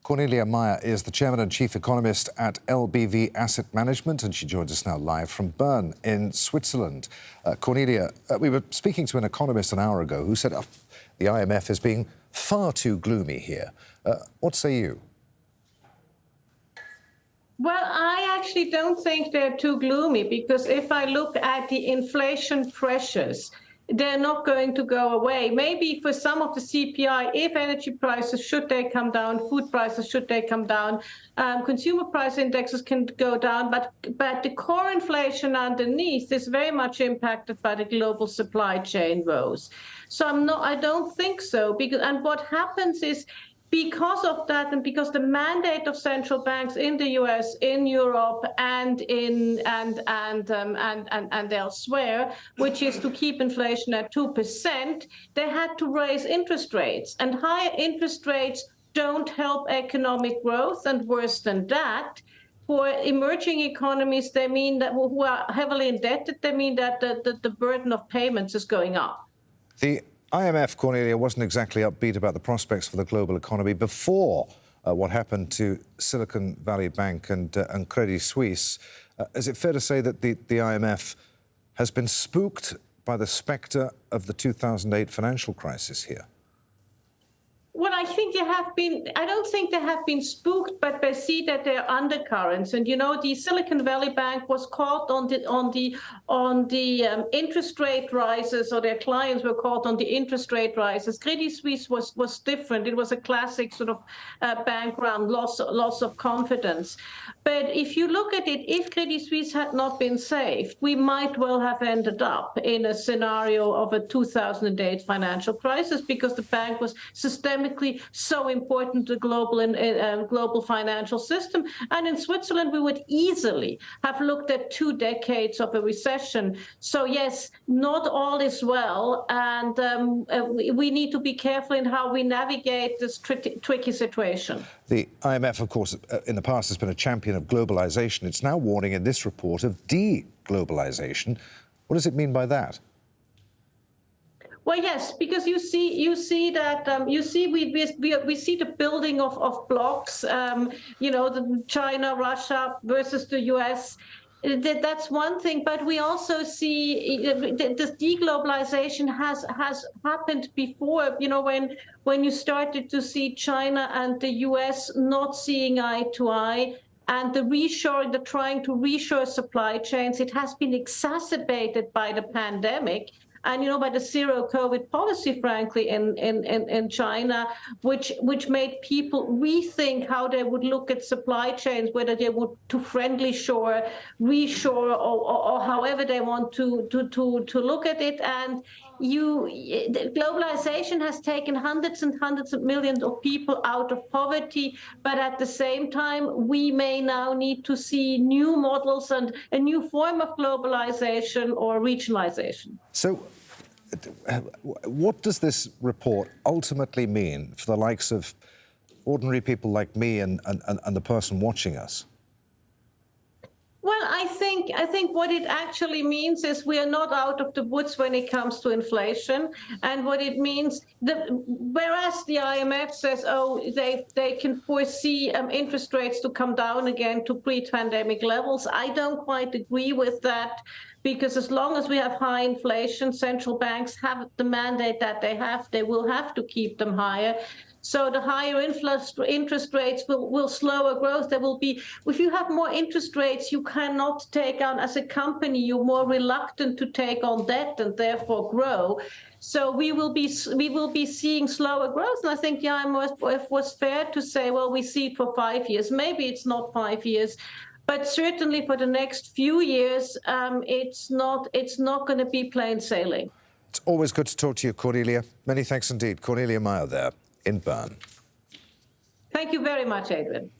Cornelia Meyer is the chairman and chief economist at LBV Asset Management, and she joins us now live from Bern in Switzerland. Cornelia, we were speaking to an economist an hour ago who said the IMF is being far too gloomy here. What say you? Well, I actually don't think they're too gloomy, because if I look at the inflation pressures, they're not going to go away. Maybe for some of the CPI, if energy prices, should they come down, food prices, should they come down, consumer price indexes can go down, but the core inflation underneath is very much impacted by the global supply chain woes. So I don't think so. And what happens is, because of that, and because the mandate of central banks in the US, in Europe, and elsewhere, which is to keep inflation at 2%, they had to raise interest rates. And higher interest rates don't help economic growth. And worse than that, for emerging economies, they mean that who are heavily indebted, they mean that the burden of payments is going up. The IMF, Cornelia, wasn't exactly upbeat about the prospects for the global economy before what happened to Silicon Valley Bank and Credit Suisse. Is it fair to say that the IMF has been spooked by the spectre of the 2008 financial crisis here? Well, I don't think they have been spooked, but they see that there are undercurrents. And, you know, the Silicon Valley Bank was caught on the interest rate rises, or their clients were caught on the interest rate rises. Credit Suisse was different. It was a classic sort of bank run, loss of confidence. But if you look at it, if Credit Suisse had not been saved, we might well have ended up in a scenario of a 2008 financial crisis, because the bank was systemically so important to the global financial system. And in Switzerland, we would easily have looked at 2 decades of a recession. So yes, not all is well, and we need to be careful in how we navigate this tricky situation. The IMF, of course, in the past has been a champion of globalisation. It's now warning in this report of de-globalisation. What does it mean by that? Well, yes, because we see the building of blocks, the China, Russia versus the US. That's one thing, but we also see this deglobalization has happened before. You know, when you started to see China and the US not seeing eye to eye, and the trying to reshore supply chains, it has been exacerbated by the pandemic. And, you know, by the zero COVID policy, frankly, in China, which made people rethink how they would look at supply chains, whether they would to friendly shore, reshore, or however they want to look at it. And globalization has taken hundreds and hundreds of millions of people out of poverty, but at the same time, we may now need to see new models and a new form of globalization or regionalization. So, what does this report ultimately mean for the likes of ordinary people like me and the person watching us? Well, I think what it actually means is we are not out of the woods when it comes to inflation. And what it means, whereas the IMF says, oh, they can foresee interest rates to come down again to pre-pandemic levels, I don't quite agree with that. Because as long as we have high inflation, central banks have the mandate that they will have to keep them higher. So the higher interest rates will slower growth. There will be, if you have more interest rates, you cannot take on, as a company, you're more reluctant to take on debt and therefore grow. So we will be seeing slower growth. And I think the IMF was fair to say, well, we see it for 5 years. Maybe it's not 5 years. But certainly for the next few years, it's not going to be plain sailing. It's always good to talk to you, Cornelia. Many thanks indeed. Cornelia Meyer there in Bern. Thank you very much, Adrian.